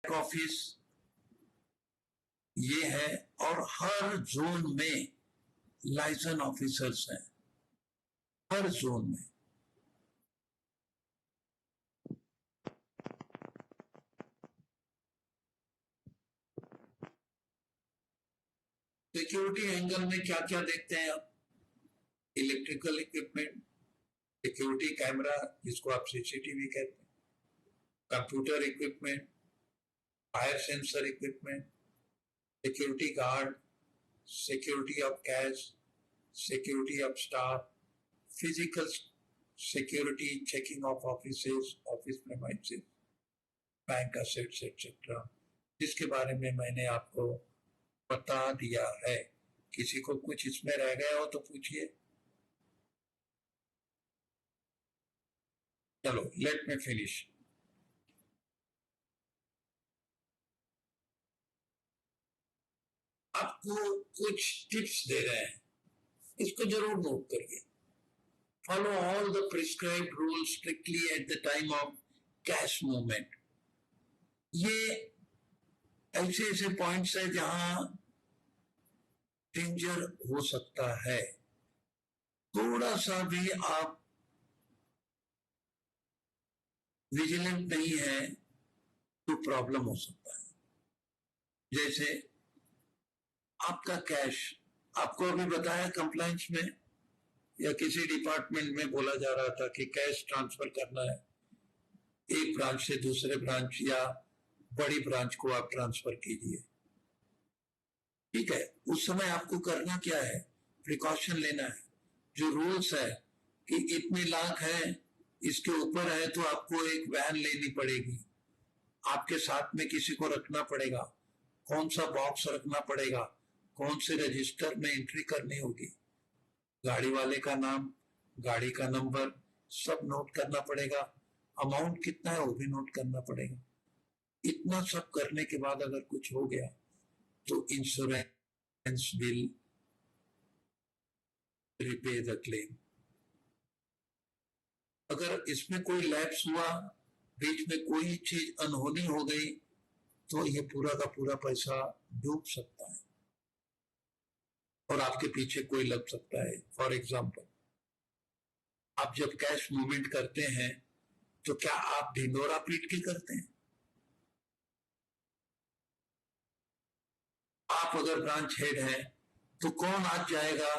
Office ये है, और हर जोन में लाइसेंस ऑफिसर्स हैं, हर जोन में। सिक्योरिटी एंगल में क्या क्या देखते हैं आप? इलेक्ट्रिकल इक्विपमेंट, सिक्योरिटी कैमरा जिसको आप सीसीटीवी कहते हैं, computer equipment, fire sensor equipment, security guard, security of cash, security of staff, physical security, checking of offices, office premises, bank assets etcetera, जिसके बारे में मैंने आपको बता दिया है। किसी को कुछ इसमें रह गया हो तो पूछिए। चलो, लेट मी फिनिश। आपको कुछ टिप्स दे रहे हैं, इसको जरूर नोट करिए। Follow all the prescribed rules strictly at the time of cash movement. ये ऐसे ऐसे पॉइंट्स है जहां डेंजर हो सकता है। थोड़ा सा भी आप विजिलेंट नहीं है तो प्रॉब्लम हो सकता है। जैसे आपका कैश, आपको अभी बताया कंप्लायंस में या किसी डिपार्टमेंट में बोला जा रहा था कि कैश ट्रांसफर करना है, एक ब्रांच से दूसरे ब्रांच या बड़ी ब्रांच को आप ट्रांसफर कीजिए। ठीक है, उस समय आपको करना क्या है? प्रिकॉशन लेना है। जो रूल्स है कि इतने लाख है, इसके ऊपर है तो आपको एक वैन लेनी पड़ेगी, आपके साथ में किसी को रखना पड़ेगा, कौन सा बॉक्स रखना पड़ेगा, कौन से रजिस्टर में एंट्री करनी होगी, गाड़ी वाले का नाम, गाड़ी का नंबर सब नोट करना पड़ेगा, अमाउंट कितना है वो भी नोट करना पड़ेगा। इतना सब करने के बाद अगर कुछ हो गया तो insurance will repay the claim. अगर इसमें कोई लैप्स हुआ, बीच में कोई चीज अनहोनी हो गई, तो ये पूरा का पूरा पैसा डूब सकता है और आपके पीछे कोई लग सकता है। फॉर एग्जाम्पल, आप जब कैश मूवमेंट करते हैं तो क्या आप ढिंडोरा पीट के करते हैं? आप अगर ब्रांच हेड हैं तो कौन आज जाएगा,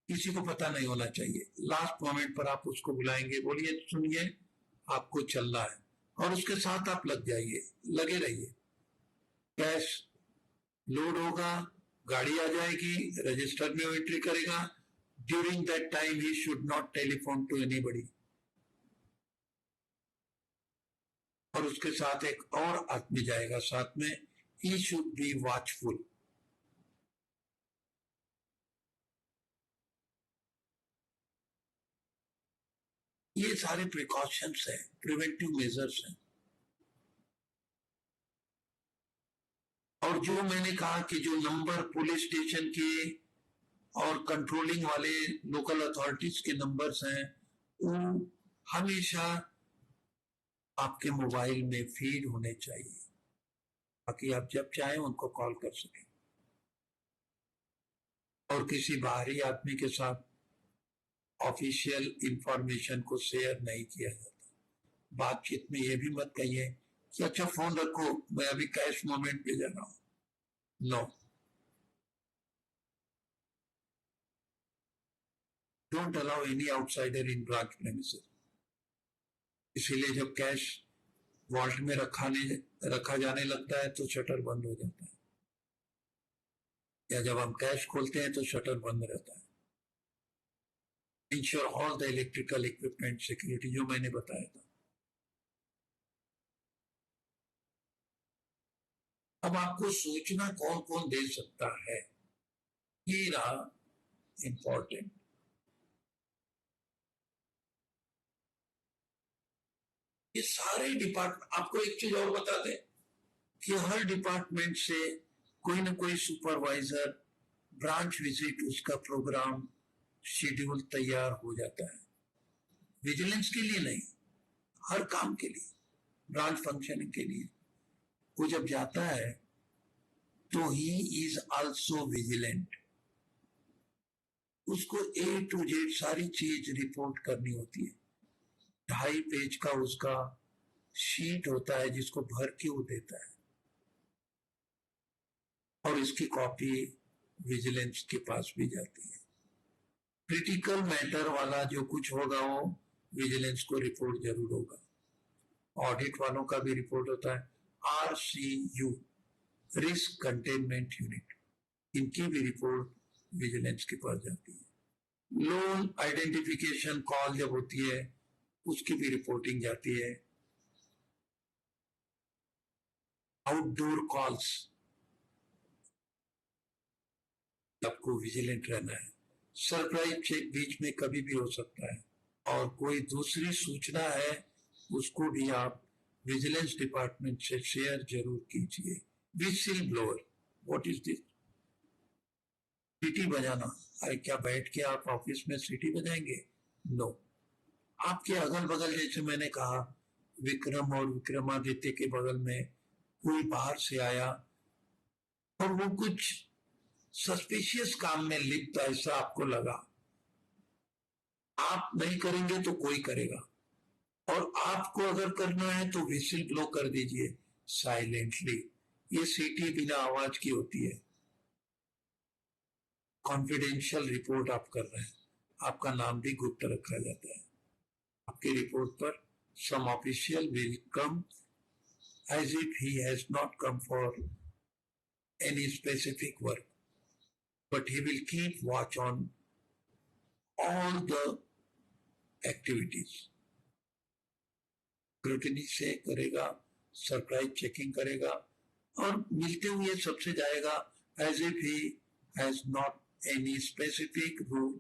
किसी को पता नहीं होना चाहिए। लास्ट मोमेंट पर आप उसको बुलाएंगे, बोलिए सुनिए आपको चलना है, और उसके साथ आप लग जाइए, लगे रहिए। कैश लोड होगा, गाड़ी आ जाएगी, रजिस्टर में एंट्री करेगा। During that time he should not telephone to anybody. और उसके साथ एक और आदमी जाएगा साथ में, ही शुड बी वॉचफुल। ये सारे प्रिकॉशंस हैं, प्रिवेंटिव मेजर्स हैं। और जो मैंने कहा कि जो नंबर पुलिस स्टेशन के और कंट्रोलिंग वाले लोकल अथॉरिटीज के नंबर्स हैं, वो हमेशा आपके मोबाइल में फीड होने चाहिए ताकि आप जब चाहें उनको कॉल कर सकें। और किसी बाहरी आदमी के साथ ऑफिशियल इंफॉर्मेशन को शेयर नहीं किया जाता। बातचीत में ये भी मत कहिए कि अच्छा फोन रखो, मैं अभी कैश मूवमेंट पे जा रहा हूं। No, don't allow any outsider in branch premises. इसीलिए जब कैश वॉल्ट में रखा जाने लगता है तो शटर बंद हो जाता है, या जब हम कैश खोलते हैं तो शटर बंद रहता है। Ensure all the electrical equipment security, जो मैंने बताया था। अब आपको सोचना कौन कौन दे सकता है, ये रहा इंपॉर्टेंट। ये सारे डिपार्टमेंट, आपको एक चीज और बता दें कि हर डिपार्टमेंट से कोई ना कोई सुपरवाइजर ब्रांच विजिट, उसका प्रोग्राम शेड्यूल तैयार हो जाता है। विजिलेंस के लिए नहीं, हर काम के लिए। ब्रांच फंक्शनिंग के लिए, वो जब जाता है तो ही इज आल्सो विजिलेंट। उसको ए टू जेड सारी चीज रिपोर्ट करनी होती है। 2.5 पेज का उसका शीट होता है जिसको भर के वो देता है, और इसकी कॉपी विजिलेंस के पास भी जाती है। क्रिटिकल मैटर वाला जो कुछ होगा वो विजिलेंस को रिपोर्ट जरूर होगा। ऑडिट वालों का भी रिपोर्ट होता है, RCU, रिस्क कंटेनमेंट यूनिट, इनकी भी रिपोर्ट विजिलेंस के पास जाती है। लोन आइडेंटिफिकेशन कॉल जब होती है उसकी भी रिपोर्टिंग जाती है। आउटडोर कॉल्स, आपको विजिलेंट रहना है। सरप्राइज चेक बीच में कभी भी हो सकता है, और कोई दूसरी सूचना है उसको भी आप विजिलेंस डिपार्टमेंट से शेयर जरूर कीजिए। Whistle blower, what is this? सीटी बजाना। अरे क्या बैठ के आप ऑफिस में सीटी बजाएंगे? नो। आपके अगल बगल, जैसे मैंने कहा, विक्रम और विक्रमादित्य के बगल में कोई बाहर से आया और वो कुछ सस्पिशियस काम में लिप्त, ऐसा आपको लगा, आप नहीं करेंगे तो कोई करेगा, और आपको अगर करना है तो विसिल ब्लो कर दीजिए साइलेंटली। ये सीटी बिना आवाज की होती है। कॉन्फिडेंशियल रिपोर्ट आप कर रहे हैं, आपका नाम भी गुप्त रखा जाता है। आपकी रिपोर्ट पर some official will come as if he has not come for any specific work, but he will keep watch on all the activities. Scrutiny से करेगा, सरप्राइज चेकिंग करेगा, और मिलते हुए सबसे जाएगा as if he has not any specific role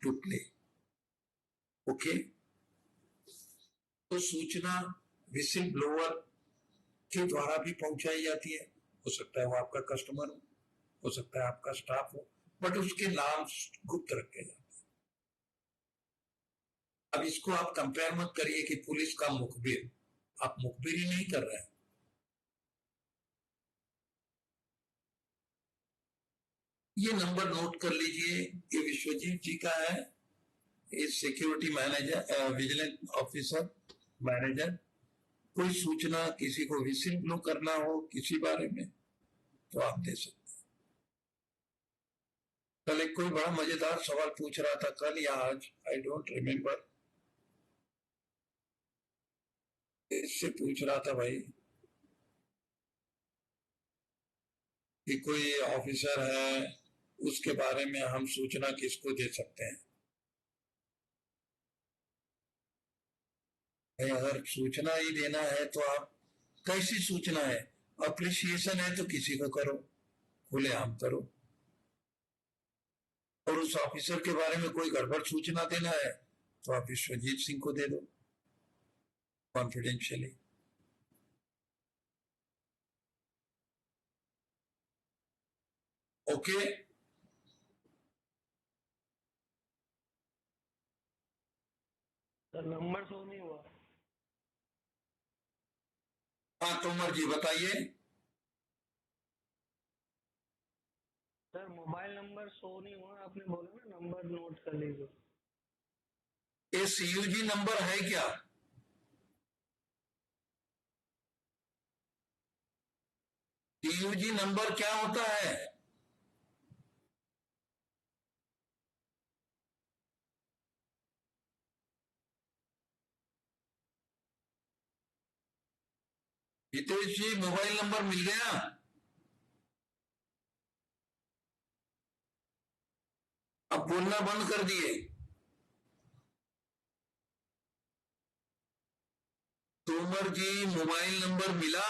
to play. Okay? तो सूचना विसिल ब्लोअर के द्वारा भी पहुंचाई जाती है। हो सकता है वो आपका कस्टमर हो सकता है आपका स्टाफ हो, बट उसके नाम गुप्त रखे जाते हैं। अब इसको आप कंपेयर मत करिए कि पुलिस का मुखबिर, आप मुखबिरी नहीं कर रहे हैं। ये नंबर नोट कर लीजिए, ये विश्वजीत जी का है, ये security manager, vigilance officer manager. कोई सूचना किसी को विसिल ब्लो करना हो किसी बारे में तो आप दे सकते हैं। कल एक कोई बड़ा मजेदार सवाल पूछ रहा था, कल या आज, आई डोंट रिमेम्बर, इससे पूछ रहा था भाई कि कोई ऑफिसर है उसके बारे में हम सूचना किसको दे सकते हैं। अगर सूचना ही देना है तो आप, कैसी सूचना है? अप्रिसिएशन है तो किसी को करो, खुलेआम करो, और उस ऑफिसर के बारे में कोई गड़बड़ सूचना देना है तो आप विश्वजीत सिंह को दे दो confidentiality. Okay? Sir number show नहीं हुआ। हाँ तोमर जी बताइए। सर मोबाइल नंबर शो नहीं हुआ, आपने बोला ना नंबर नोट कर लीजिए। ये CUG नंबर है क्या? CUG नंबर क्या होता है? हितेश जी मोबाइल नंबर मिल गया? अब बोलना बंद कर दिए। तोमर जी मोबाइल नंबर मिला?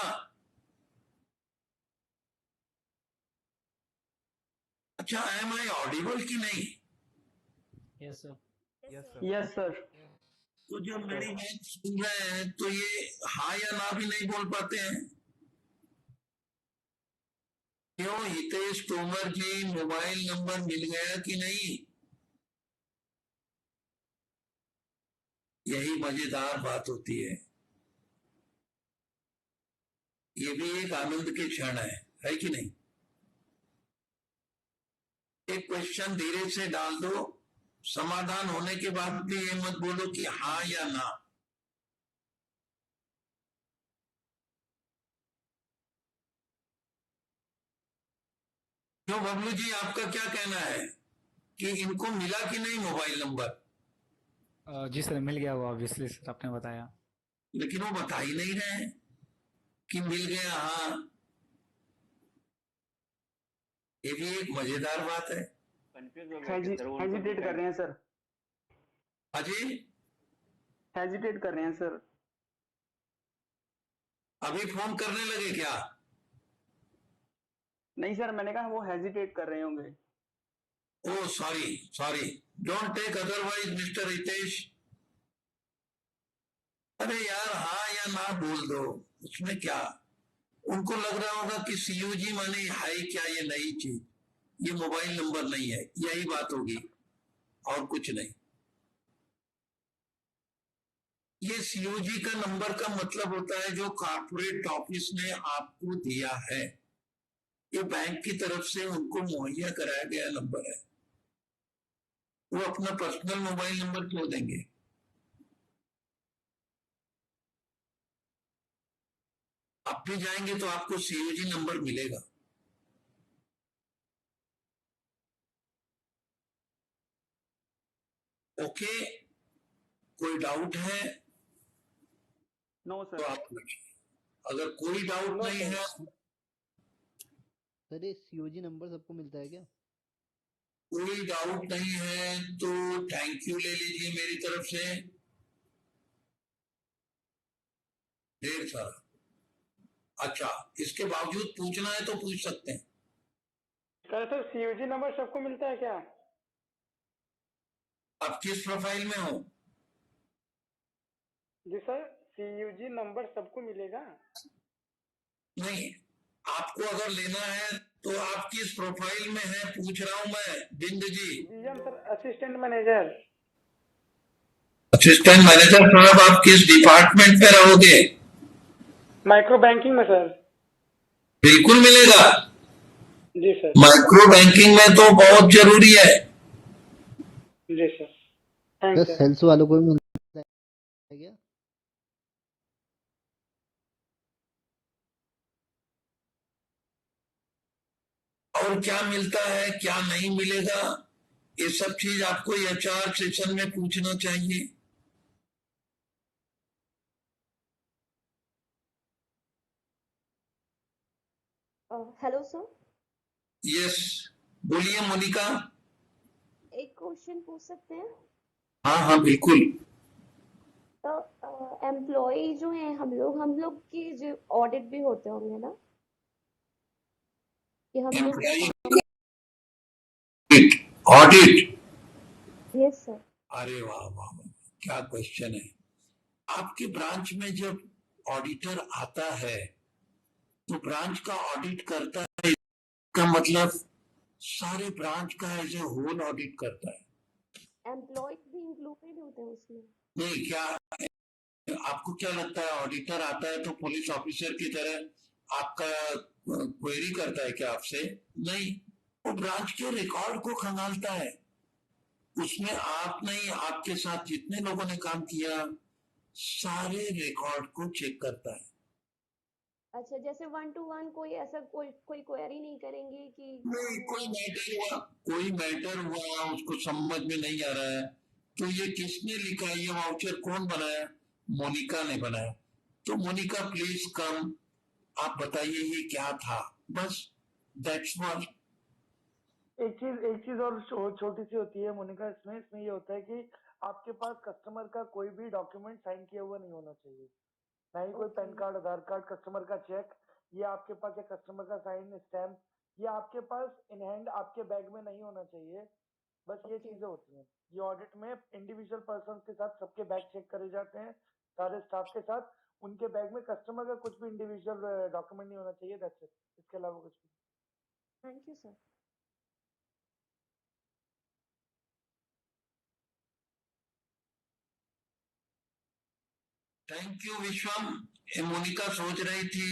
अच्छा, एम आई ऑडिबल की नहीं? Yes sir. Yes sir. तो जो मेरी बात सुन रहे हैं तो ये हाँ या ना भी नहीं बोल पाते हैं। क्यों हितेश तोमर जी मोबाइल नंबर मिल गया कि नहीं? यही मजेदार बात होती है। ये भी एक आनंद के क्षण है कि नहीं? एक क्वेश्चन धीरे से डाल दो, समाधान होने के बाद भी ये मत बोलो कि हाँ या ना। क्यों बबलू जी, आपका क्या कहना है कि इनको मिला कि नहीं मोबाइल नंबर? जी सर, मिल गया वो ऑब्वियसली सर, आपने बताया। लेकिन वो बता ही नहीं रहे हैं कि मिल गया। हाँ, ये भी एक मजेदार बात है। कंफ्यूज हो गए सर, हेजिटेट कर रहे हैं सर, अजय, हेजिटेट कर रहे हैं सर। अभी फोन करने लगे क्या? नहीं सर, मैंने कहा वो हेजिटेट कर रहे होंगे। Oh sorry sorry, don't take otherwise mister Ritesh. अरे यार, हाँ या ना बोल दो, उसमें क्या। उनको लग रहा होगा कि सीयूजी माने है क्या ये नई चीज, ये मोबाइल नंबर नहीं है, यही बात होगी और कुछ नहीं। ये सीयूजी का नंबर का मतलब होता है जो कॉर्पोरेट ऑफिस ने आपको दिया है, ये बैंक की तरफ से उनको मुहैया कराया गया नंबर है। वो अपना पर्सनल मोबाइल नंबर क्यों देंगे? आप भी जाएंगे तो आपको सीयूजी नंबर मिलेगा। ओके, कोई डाउट है नो तो सर। आप पूछिए, अगर कोई डाउट नहीं है। सर ये सीओजी नंबर सबको मिलता है क्या? कोई डाउट नहीं है तो थैंक यू ले लीजिए मेरी तरफ से, ढेर सारा। अच्छा, इसके बावजूद पूछना है तो पूछ सकते हैं। सर सीयूजी नंबर सबको मिलता है क्या? आप किस प्रोफाइल में हो? जी सर, सीयूजी नंबर सबको मिलेगा? नहीं, आपको अगर लेना है तो आप किस प्रोफाइल में है पूछ रहा हूं मैं, Bind ji. GM sir, assistant manager. Assistant manager साहब, आप किस डिपार्टमेंट में रहोगे? माइक्रो बैंकिंग में सर। बिल्कुल मिलेगा। जी सर। माइक्रो बैंकिंग में तो बहुत जरूरी है। जी sir, sir thanks sir. Sales वालों को भी मिलता है क्या? और क्या मिलता है क्या नहीं मिलेगा, ये सब चीज आपको एचआर सेशन में पूछना चाहिए। हेलो सर, यस, बोलिए मोनिका। एक क्वेश्चन पूछ सकते हैं? हाँ हाँ बिल्कुल। तो एम्प्लॉय जो हैं हम लोग की जो ऑडिट भी होते होंगे ना, कि हम लोग का एम्प्लॉय काम। ऑडिट? Yes sir. अरे वाह वाह वाह, क्या क्वेश्चन है। आपके ब्रांच में जब ऑडिटर आता है तो ब्रांच का ऑडिट करता है, का मतलब सारे ब्रांच का एज ए होल ऑडिट करता है। एम्प्लॉय भी इंक्लूडेड होते हैं उसमें? नहीं, क्या आपको क्या लगता है ऑडिटर आता है तो पुलिस ऑफिसर की तरह आपका क्वेरी करता है क्या आपसे? नहीं, वो ब्रांच के रिकॉर्ड को खंगालता है। उसमें आप नहीं, आपके साथ जितने लोगों ने काम किया सारे रिकॉर्ड को चेक करता है। अच्छा, जैसे 1 to 1 कोई ऐसा कोई क्वेरी नहीं करेंगे कि नहीं, कोई मैटर हुआ उसको समझ में नहीं आ रहा है तो ये किसने लिखा, ये वाउचर कौन बनाया? मोनिका ने बनाया। तो मोनिका प्लीज कम, आप बताइए ये क्या था, बस दैट्स ऑल। एक चीज और छोटी सी होती है मोनिका, इसमें ये होता है कि आपके पास कस्टमर का कोई भी डॉक्यूमेंट साइन किया हुआ नहीं होना चाहिए, ना ही कोई पैन कार्ड, आधार कार्ड, कस्टमर का चेक, ये आपके पास, या कस्टमर का साइन स्टैम्प, ये आपके पास इन हैंड आपके बैग में नहीं होना चाहिए। बस ये चीजें होती हैं। ये ऑडिट में इंडिविजुअल पर्सन के साथ सबके बैग चेक करे जाते हैं, सारे स्टाफ के साथ। उनके बैग में कस्टमर का कुछ भी इंडिविजुअल डॉक्यूमेंट नहीं होना चाहिए, दैट्स इट। इसके अलावा कुछ भी। Thank you sir. Thank you Vishwam. ये मोनिका सोच रही थी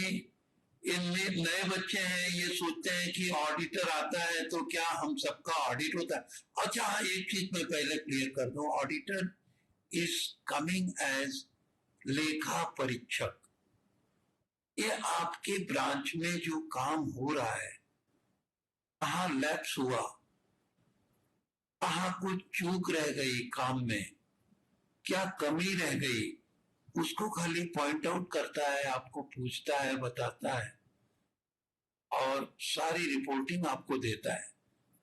इनमें नए बच्चे हैं, ये सोचते हैं कि ऑडिटर आता है तो क्या हम सबका ऑडिट होता है। अच्छा हाँ, एक चीज मैं पहले क्लियर कर दूं, ऑडिटर इज कमिंग एज लेखा परीक्षक। ये आपके ब्रांच में जो काम हो रहा है, कहाँ लैप्स हुआ, कहाँ कुछ चूक रह गई काम में, क्या कमी रह गई, उसको खाली पॉइंट आउट करता है, आपको पूछता है, बताता है और सारी रिपोर्टिंग आपको देता है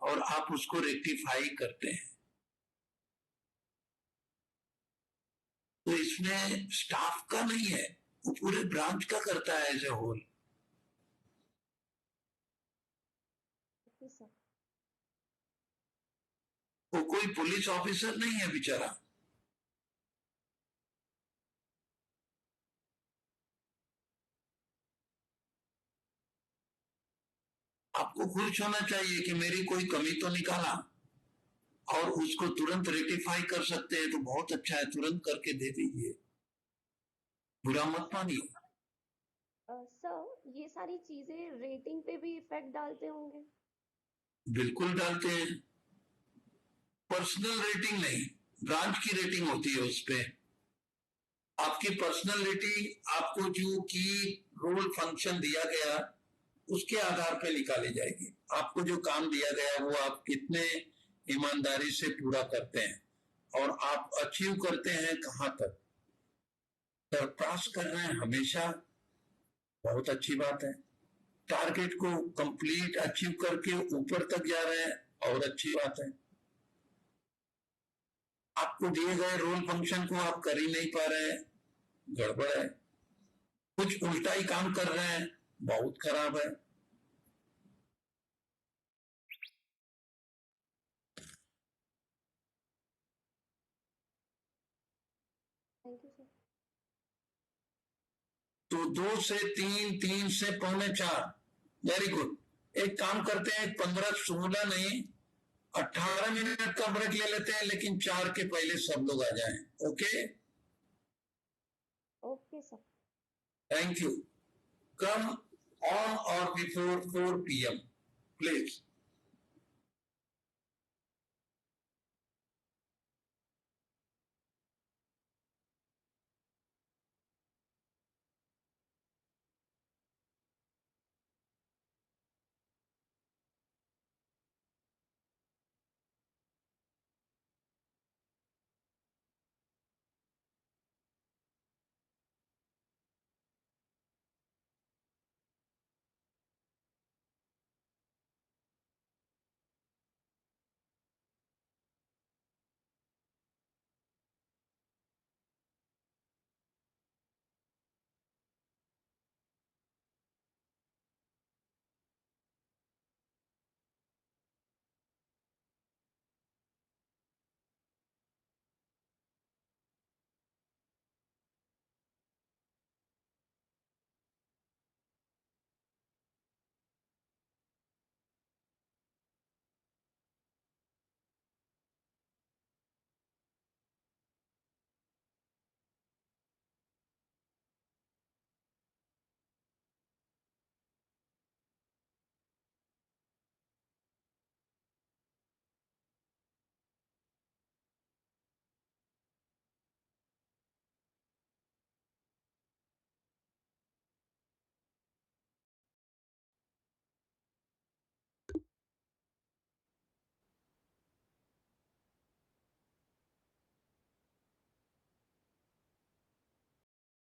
और आप उसको रेक्टिफाई करते हैं। तो इसमें स्टाफ का नहीं है, वो पूरे ब्रांच का करता है as a whole. Okay sir. वो कोई पुलिस ऑफिसर नहीं है बेचारा। आपको खुश होना चाहिए कि मेरी कोई कमी तो निकाला और उसको तुरंत रेक्टिफाई कर सकते हैं तो बहुत अच्छा है, तुरंत करके दे दीजिए, बुरा मत मानिए। सर ये सारी चीजें रेटिंग पे भी इफेक्ट डालते होंगे? बिल्कुल डालते हैं। पर्सनल रेटिंग नहीं, ब्रांच की रेटिंग होती है उस पे। आपकी पर्सनल रेटिंग आपको जो की रोल फंक्शन दिया गया उसके आधार पे निकाली जाएगी। आपको जो काम दिया गया वो आप कितने ईमानदारी से पूरा करते हैं और आप अचीव करते हैं कहां तक। सरपास कर रहे हैं हमेशा, बहुत अच्छी बात है। टारगेट को कंप्लीट अचीव करके ऊपर तक जा रहे हैं और अच्छी बात है। आपको दिए गए रोल फंक्शन को आप कर ही नहीं पा रहे हैं, गड़बड़ है। कुछ उल्टा ही काम कर रहे हैं, बहुत खराब है। Thank you sir. तो 2 से 3, 3 से 3:45, वेरी गुड। एक काम करते हैं, 15-16 नहीं 18 मिनट का ब्रेक ले लेते हैं, लेकिन 4 के पहले सब लोग आ जाएं। Okay, okay sir. Thank you. Come on और बिफोर 4 PM प्लीज।